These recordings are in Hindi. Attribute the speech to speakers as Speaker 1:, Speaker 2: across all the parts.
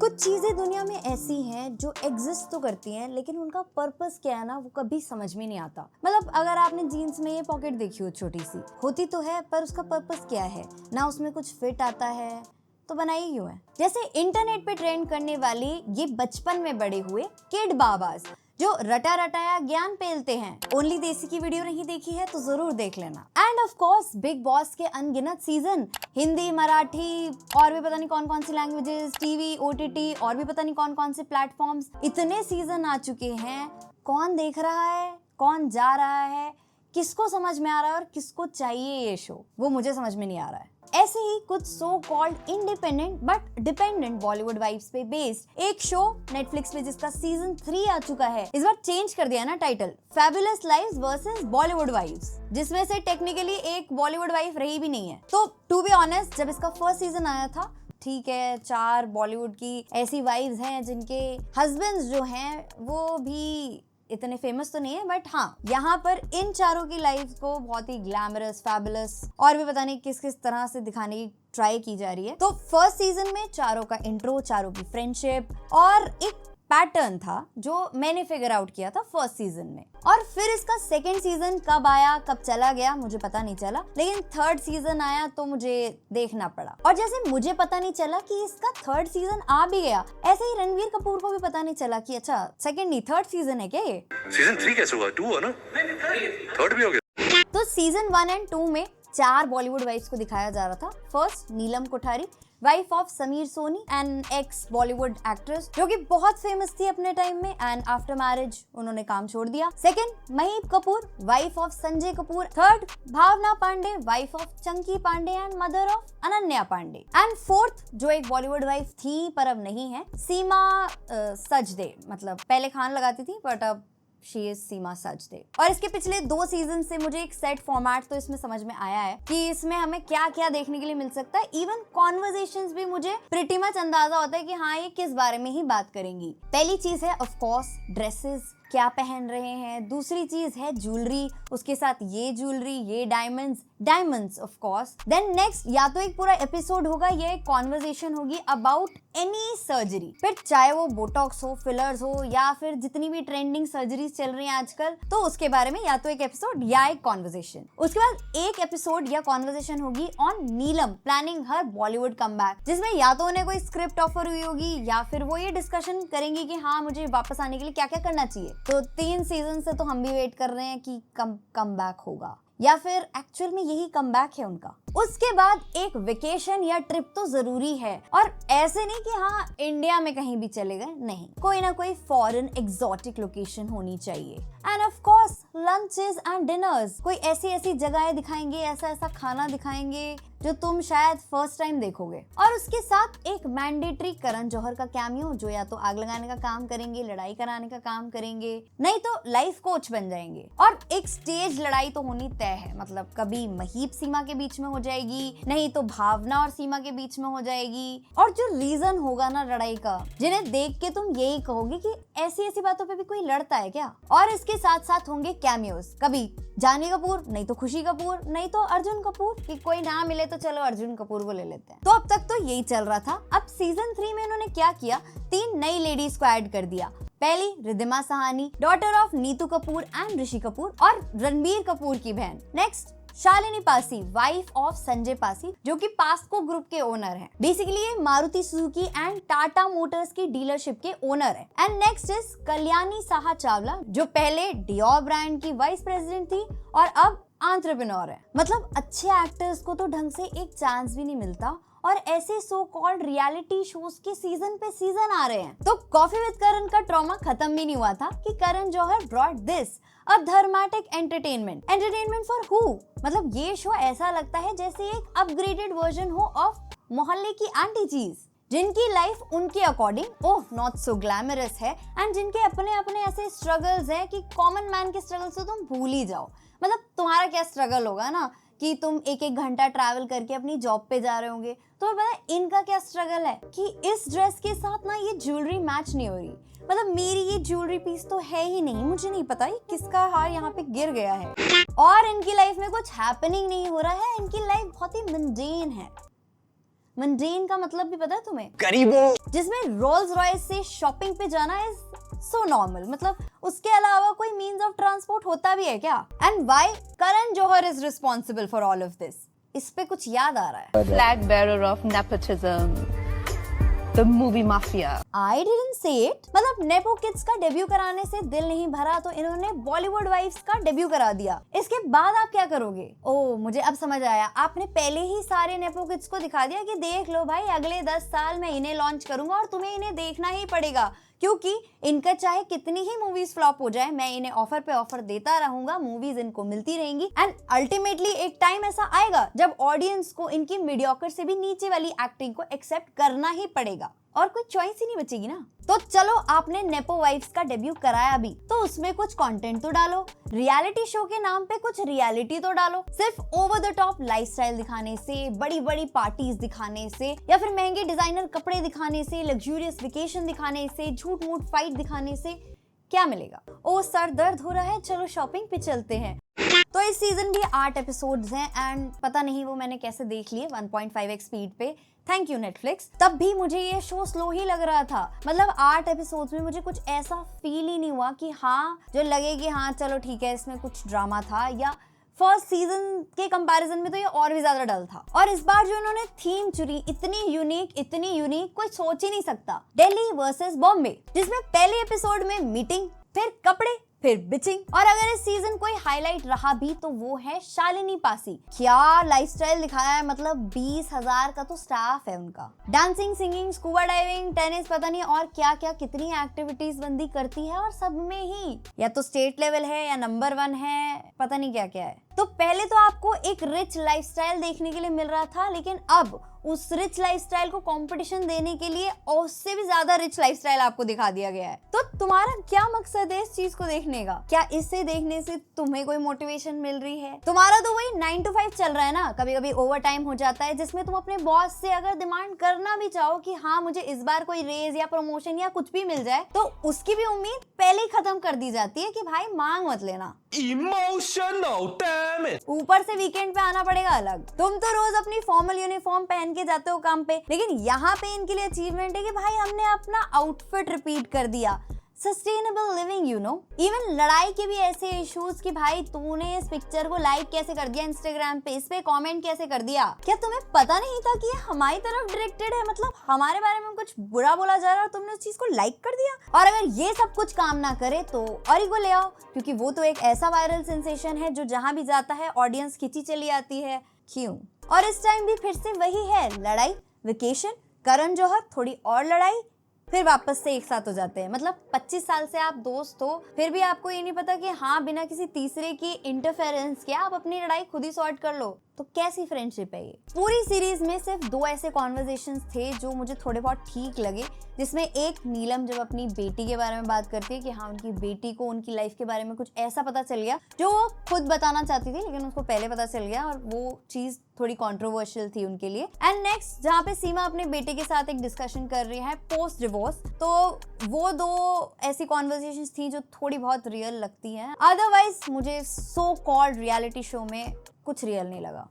Speaker 1: कुछ चीजें दुनिया में ऐसी हैं जो एग्जिस्ट तो करती हैं लेकिन उनका पर्पस क्या है ना वो कभी समझ में नहीं आता। मतलब अगर आपने जीन्स में ये पॉकेट देखी हो छोटी सी, होती तो है पर उसका पर्पस क्या है ना, उसमें कुछ फिट आता है तो बनाई क्यों है। जैसे इंटरनेट पे ट्रेंड करने वाली ये बचपन में बड़े हुए किड बाबास जो रटा रटाया ज्ञान पेलते हैं। ओनली देसी की वीडियो नहीं देखी है तो जरूर देख लेना। End of course big boss के अनगिनत सीजन, हिंदी, मराठी और भी पता नहीं कौन कौन सी लैंग्वेजेस, टीवी, ओटीटी और भी पता नहीं कौन कौन से प्लेटफॉर्म्स, इतने सीजन आ चुके हैं। कौन देख रहा है, कौन जा रहा है, किसको समझ में आ रहा है और किसको चाहिए ये शो, वो मुझे समझ में नहीं आ रहा है। ऐसे ही कुछ so called independent but dependent Bollywood vibes पे बेस्ड एक शो नेटफ्लिक्स पे जिसका सीजन 3 आ चुका है। इस बार चेंज कर दिया ना title, fabulous lives versus Bollywood vibes, जिसमें से टेक्निकली एक बॉलीवुड वाइफ रही भी नहीं है। तो टू बी ऑनेस्ट, जब इसका फर्स्ट सीजन आया था, ठीक है 4 बॉलीवुड की ऐसी वाइफ्स हैं जिनके हस्बैंड्स जो हैं वो भी इतने फेमस तो नहीं है, बट हाँ यहाँ पर इन चारों की लाइफ को बहुत ही ग्लैमरस, फैबुलस और भी पता नहीं किस किस तरह से दिखाने की ट्राई की जा रही है। तो फर्स्ट सीजन में चारों का इंट्रो, चारों की फ्रेंडशिप और एक पैटर्न था जो मैंने फिगर आउट किया था फर्स्ट सीजन में। और फिर इसका सेकेंड सीजन कब आया, कब चला गया मुझे पता नहीं चला, लेकिन थर्ड सीजन आया तो मुझे देखना पड़ा। और जैसे मुझे पता नहीं चला कि इसका थर्ड सीजन आ भी गया, ऐसे ही रणवीर कपूर को भी पता नहीं चला कि अच्छा सेकेंड नहीं थर्ड सीजन है क्या ये।
Speaker 2: सीजन 3 कैसे हुआ? 2 हुआ ना? थर्ड भी हो गया।
Speaker 1: तो सीजन 1 एंड 2 में 4 बॉलीवुड वाइफ्स को दिखाया जा रहा था। First Neelam Kothari, wife of Sameer Soni and ex Bollywood actress जो कि बहुत फेमस थी अपने टाइम में, एंड आफ्टर मैरिज उन्होंने काम छोड़ दिया। Second Maheep Kapoor, wife of Sanjay Kapoor. Third Bhavana Pandey, wife of Chunky Pandey and mother of Ananya Pandey. And fourth जो एक बॉलीवुड वाइफ थी पर अब नहीं है, सीमा सचदे, मतलब पहले खान लगाती थी बट अब शी इज सीमा सचदेव। और इसके पिछले 2 सीजन से मुझे एक सेट फॉर्मेट तो इसमें समझ में आया है कि इसमें हमें क्या क्या देखने के लिए मिल सकता है। इवन कॉन्वर्सेशंस भी मुझे प्रिटी मच अंदाजा होता है कि हाँ ये किस बारे में ही बात करेंगी। पहली चीज है ऑफ कोर्स ड्रेसेस, क्या पहन रहे हैं। दूसरी चीज है ज्वेलरी, उसके साथ ये ज्वेलरी, ये diamonds of course. Then next या तो एक पूरा एपिसोड होगा या एक कॉन्वर्सेशन होगी अबाउट एनी सर्जरी, फिर चाहे वो बोटॉक्स हो, फिलर्स हो या फिर जितनी भी ट्रेंडिंग सर्जरीज चल रही हैं आजकल, तो उसके बारे में या तो एक एपिसोड या एक कॉन्वर्सेशन। उसके बाद एक एपिसोड या कॉन्वर्सेशन होगी on Neelam planning her Bollywood comeback, जिसमें या तो उन्हें कोई स्क्रिप्ट ऑफर हुई होगी या फिर वो ये डिस्कशन करेंगी कि हाँ मुझे वापस आने के लिए क्या क्या करना चाहिए। तो 3 सीजन से तो हम भी वेट कर रहे हैं कि कम बैक होगा या फिर एक्चुअल में यही कमबैक है उनका। उसके बाद एक वेकेशन या ट्रिप तो जरूरी है, और ऐसे नहीं कि हाँ इंडिया में कहीं भी चले गए, नहीं, कोई ना कोई फॉरेन एक्सोटिक लोकेशन होनी चाहिए। End of course lunches and dinners, कोई ऐसी जगहें दिखाएंगे, ऐसा खाना दिखाएंगे जो तुम शायद फर्स्ट टाइम देखोगे। और उसके साथ एक मैंडेटरी करण जौहर का कैमियो, जो या तो आग लगाने का काम करेंगे, लड़ाई कराने का काम करेंगे, नहीं तो लाइफ कोच बन जाएंगे। और एक स्टेज लड़ाई तो होनी तय है, मतलब कभी महईब सीमा के बीच में हो जाएगी, नहीं तो भावना और सीमा के बीच में हो जाएगी। और जो रीजन होगा ना लड़ाई का, जिन्हें देख के तुम यही कहोगे कि ऐसी बातों पे भी कोई लड़ता है क्या। और इसके साथ साथ होंगे कैमियोस, कभी जानवी कपूर, नहीं तो खुशी कपूर, नहीं तो अर्जुन कपूर, कि कोई ना मिले तो चलो अर्जुन कपूर को ले लेते हैं। तो अब तक तो यही चल रहा था। अब सीजन 3 में उन्होंने क्या किया, 3 नई लेडीज को ऐड कर दिया। पहली Riddhima Sahni, daughter of Neetu Kapoor and Rishi Kapoor और रणबीर कपूर की बहन। Next Shalini Passi, wife of Sanjay Passi जो कि पास्को ग्रुप के ओनर हैं। बेसिकली ये Maruti Suzuki and Tata motors की डीलरशिप के ओनर है। And next is Kalyani Saha Chawla जो पहले डियोर ब्रांड की वाइस प्रेसिडेंट थी और अब एंटरप्रेन्योर है। मतलब अच्छे एक्टर्स को तो ढंग से एक चांस भी नहीं मिलता, और ऐसे सो कॉल्ड रियलिटी शोज के सीजन पे सीजन आ रहे हैं। तो कॉफी विद करण का ट्रॉमा खत्म भी नहीं हुआ था कि Karan Johar brought this a Dharmatic entertainment for who. मतलब ये शो ऐसा लगता है जैसे एक अपग्रेडेड वर्जन हो ऑफ मोहल्ले की आंटी चीज, जिनकी लाइफ उनके according oh not so glamorous है, एंड जिनके अपने अपने ऐसे स्ट्रगल्स हैं कि कॉमन मैन के स्ट्रगल्स तो तुम भूल ही जाओ। मतलब तुम्हारा क्या स्ट्रगल होगा ना कि तुम एक घंटा ट्रैवल करके अपनी जॉब पे जा रहे होंगे, तो पता है इनका क्या स्ट्रगल है कि इस ड्रेस के साथ ना ये ज्वेलरी मैच नहीं हो रही। मतलब मेरी ये ज्वेलरी पीस तो है ही नहीं, मुझे नहीं पता ये किसका हार यहाँ पे गिर गया है। और इनकी लाइफ में कुछ हैपनिंग नहीं हो रहा है, इनकी लाइफ बहुत ही मंडेन है। मंडेन का मतलब भी पता है तुम्हें?
Speaker 3: गरीबों।
Speaker 1: जिसमें रोल्स रॉयस से शॉपिंग पे जाना इज सो नॉर्मल, मतलब उसके अलावा कोई मीन्स ऑफ ट्रांसपोर्ट होता भी है क्या? And why Karan Johar is responsible for all of this? इस पे कुछ याद आ रहा है?
Speaker 4: Flag bearer of nepotism, the movie mafia.
Speaker 1: I didn't say it. मतलब नेपो किड्स का डेब्यू कराने से दिल नहीं भरा तो इन्होंने बॉलीवुड वाइफ्स का डेब्यू करा दिया। इसके बाद आप क्या करोगे? ओह, मुझे अब समझ आया, आपने पहले ही सारे नेपो किड्स को दिखा दिया कि देख लो भाई, अगले 10 साल में इन्हें लॉन्च करूंगा और तुम्हें इन्हें देखना ही पड़ेगा, क्योंकि इनका चाहे कितनी ही मूवीज फ्लॉप हो जाए, मैं इन्हें ऑफर पे ऑफर देता रहूंगा, मूवीज इनको मिलती रहेंगी एंड अल्टीमेटली एक टाइम ऐसा आएगा जब ऑडियंस को इनकी मीडियोकर से भी नीचे वाली एक्टिंग को एक्सेप्ट करना ही पड़ेगा और कोई चॉइस ही नहीं बचेगी ना। तो चलो, आपने नेपो वाइफ्स का डेब्यू कराया भी, तो उसमें कुछ कंटेंट तो डालो, रियलिटी शो के नाम पे कुछ रियलिटी तो डालो। सिर्फ ओवर द टॉप लाइफस्टाइल दिखाने से, बड़ी बड़ी पार्टीज दिखाने से, या फिर महंगे डिजाइनर कपड़े दिखाने से, लग्जूरियस वेकेशन दिखाने से, झूठ मूठ फाइट दिखाने से क्या मिलेगा? ओ सर दर्द हो रहा है, चलो शॉपिंग पे चलते हैं। तो इस सीजन भी 8 एपिसोड्स हैं एंड पता नहीं वो मैंने कैसे देख लिए 1.5x स्पीड पे, थैंक यू नेटफ्लिक्स। तब भी मुझे ये शो स्लो ही लग रहा था, मतलब 8 एपिसोड्स में मुझे कुछ ऐसा फील ही नहीं हुआ कि हाँ, जो लगे कि हाँ चलो ठीक है इसमें कुछ ड्रामा था, या फर्स्ट सीजन के कंपैरिजन में तो ये और भी ज्यादा डल था। और इस बार जो इन्होंने थीम चुनी, इतनी यूनिक कोई सोच ही नहीं सकता। दिल्ली वर्सेस बॉम्बे, जिसमें पहले एपिसोड में मीटिंग, फिर कपड़े, फिर बिचिंग। और अगर इस सीजन कोई हाईलाइट रहा भी तो वो है शालिनी पासी। क्या लाइफस्टाइल दिखाया है, मतलब 20,000 का तो स्टाफ है उनका। Dancing, singing, scuba diving, tennis, पता नहीं और क्या क्या कितनी एक्टिविटीज बंदी करती है, और सब में ही या तो स्टेट लेवल है या नंबर 1 है, पता नहीं क्या क्या है। तो पहले तो आपको एक रिच लाइफस्टाइल देखने के लिए मिल रहा था, लेकिन अब उस रिच लाइफस्टाइल को कंपटीशन देने के लिए उससे भी ज्यादा रिच लाइफस्टाइल आपको दिखा दिया गया है। तो तुम्हारा क्या मकसद है इस चीज को देखने का? क्या इससे देखने से तुम्हें कोई मोटिवेशन मिल रही है? तुम्हारा तो वही 9 to 5 चल रहा है ना। कभी कभी ओवर टाइम हो जाता है, जिसमें तुम अपने बॉस से अगर डिमांड करना भी चाहो कि हाँ मुझे इस बार कोई रेज या प्रमोशन या कुछ भी मिल जाए, तो उसकी भी उम्मीद पहले ही खत्म कर दी जाती है कि भाई मांग मत लेना।
Speaker 3: Emotional damn it.
Speaker 1: ऊपर से वीकेंड पे आना पड़ेगा अलग। तुम तो रोज अपनी फॉर्मल यूनिफॉर्म पहन के जाते हो काम पे, लेकिन यहाँ पे इनके लिए अचीवमेंट है कि भाई हमने अपना आउटफिट रिपीट कर दिया। Sustainable living, you know. Even लड़ाई के भी ऐसे इश्यूज कि भाई तूने इस पिक्चर को लाइक कैसे कर दिया इंस्टाग्राम पे, इस पे कमेंट कैसे कर दिया? क्या तुम्हें पता नहीं था कि ये हमारी तरफ डायरेक्टेड है? मतलब हमारे बारे में कुछ बुरा बोला जा रहा है और तुमने उस चीज को लाइक कर दिया? और अगर ये सब कुछ काम ना करे तो ऑरिगो ले आओ, क्योंकि वो तो एक ऐसा वायरल सेंसेशन है जो जहां भी जाता है ऑडियंस खिंची चली आती है। क्यों? और इस टाइम भी फिर से वही है, लड़ाई, वेकेशन, करण जौहर, थोड़ी और लड़ाई, फिर वापस से एक साथ हो जाते हैं। मतलब 25 साल से आप दोस्त हो, फिर भी आपको ये नहीं पता कि हाँ बिना किसी तीसरे की इंटरफेरेंस के आप अपनी लड़ाई खुद ही सॉर्ट कर लो। तो कैसी फ्रेंडशिप है ये? पूरी सीरीज में सिर्फ 2 ऐसे कॉन्वर्सेशंस थे जो मुझे थोड़े बहुत ठीक लगे, जिसमें एक नीलम जब अपनी बेटी के बारे में बात करती है कि हाँ उनकी बेटी को उनकी लाइफ के बारे में कुछ ऐसा पता चल गया जो वो खुद बताना चाहती थी, लेकिन उसको पहले पता चल गया और वो चीज थोड़ी कंट्रोवर्शियल थी उनके लिए। एंड नेक्स्ट जहाँ पे सीमा अपने बेटे के साथ एक डिस्कशन कर रही है पोस्ट डिवोर्स, तो वो 2 ऐसी कॉन्वर्सेशंस थी जो थोड़ी बहुत रियल लगती हैं। अदरवाइज मुझे सो कॉल्ड रियलिटी शो में कुछ रियल नहीं लगा,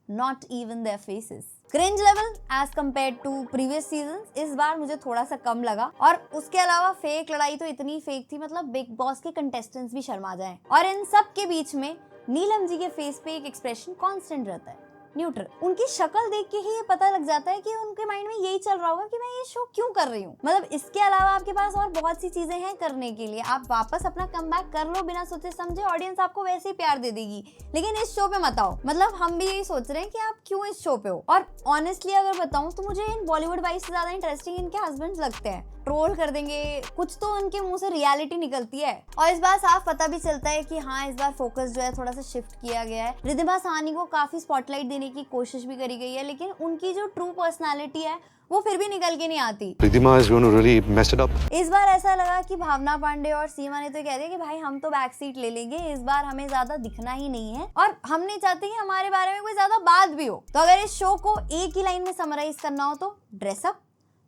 Speaker 1: not even their faces. Cringe level as compare to previous seasons इस बार मुझे थोड़ा सा कम लगा, और उसके अलावा फेक लड़ाई तो इतनी फेक थी, मतलब बिग बॉस के कंटेस्टेंट्स भी शर्मा जाएं। और इन सब के बीच में नीलम जी के फेस पे एक एक्सप्रेशन कांस्टेंट रहता है, न्यूट्रल। उनकी शक्ल देख के ही ये पता लग जाता है कि उनके माइंड में यही चल रहा होगा कि मैं ये शो क्यों कर रही हूँ। मतलब इसके अलावा आपके पास और बहुत सी चीजें हैं करने के लिए, आप वापस अपना कमबैक कर लो बिना सोचे समझे, ऑडियंस आपको वैसे ही प्यार दे देगी, लेकिन इस शो पे मत आओ। मतलब हम भी यही सोच रहे हैं कि आप क्यों इस शो पे हो। और ऑनेस्टली अगर बताऊं तो मुझे इन बॉलीवुड वाइज से ज्यादा इंटरेस्टिंग इनके हस्बैंड्स लगते हैं। ट्रोल कर देंगे, कुछ तो उनके मुंह से रियलिटी निकलती है। और इस बार साफ पता भी चलता है कि हाँ इस बार फोकस जो है थोड़ा सा शिफ्ट किया गया है। रिद्धिमा साहनी को काफी स्पॉटलाइट देने की कोशिश भी करी गई है, लेकिन उनकी जो ट्रू पर्सनालिटी है वो फिर भी निकल के नहीं आती।
Speaker 2: Riddhima is going to really mess it up.
Speaker 1: इस बार ऐसा लगा कि भावना पांडे और सीमा ने तो कह दिया कि भाई हम तो बैक सीट ले लेंगे, इस बार हमें ज्यादा दिखना ही नहीं है और हम नहीं चाहते कि हमारे बारे में कोई ज्यादा बात भी हो। तो अगर इस शो को एक ही लाइन में समराइज करना हो तो dress up,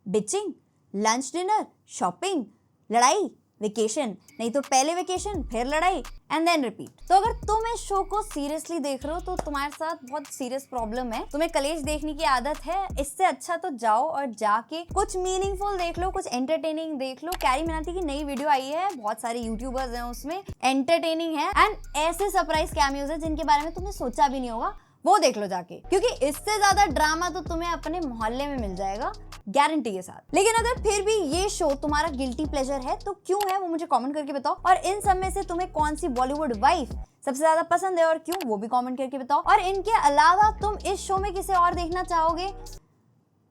Speaker 1: bitching, lunch dinner, shopping, लड़ाई, वेकेशन, नहीं तो पहले वेकेशन फिर लड़ाई एंड देन रिपीट। तो अगर तुम इस शो को सीरियसली देख रहे हो तो तुम्हारे साथ बहुत सीरियस प्रॉब्लम है, तुम्हें कलेश देखने की आदत है। इससे अच्छा तो जाओ और जाके कुछ मीनिंगफुल देख लो, कुछ एंटरटेनिंग देख लो। कैरी मिनाटी की नई वीडियो आई है, बहुत सारे यूट्यूबर्स हैं उसमें, एंटरटेनिंग है एंड ऐसे सरप्राइज कैमियोज है जिनके बारे में तुमने सोचा भी नहीं होगा, वो देख लो जाके, क्योंकि इससे ज्यादा ड्रामा तो तुम्हें अपने मोहल्ले में मिल जाएगा गारंटी के साथ। लेकिन अगर फिर भी ये शो तुम्हारा गिल्टी प्लेजर है तो क्यों है वो मुझे कमेंट करके बताओ, और इन सब में से तुम्हें कौन सी बॉलीवुड वाइफ सबसे ज्यादा पसंद है और क्यों, वो भी कमेंट करके बताओ। और इनके अलावा तुम इस शो में किसे और देखना चाहोगे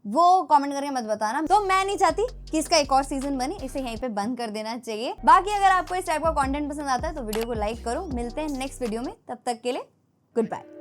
Speaker 1: वो कमेंट करके मत बताना। तो मैं नहीं चाहती कि इसका एक और सीजन बने, इसे यहीं पे बंद कर देना चाहिए। बाकी अगर आपको इस टाइप का कंटेंट पसंद आता है तो वीडियो को लाइक करो। मिलते हैं नेक्स्ट वीडियो में, तब तक के लिए गुड बाय।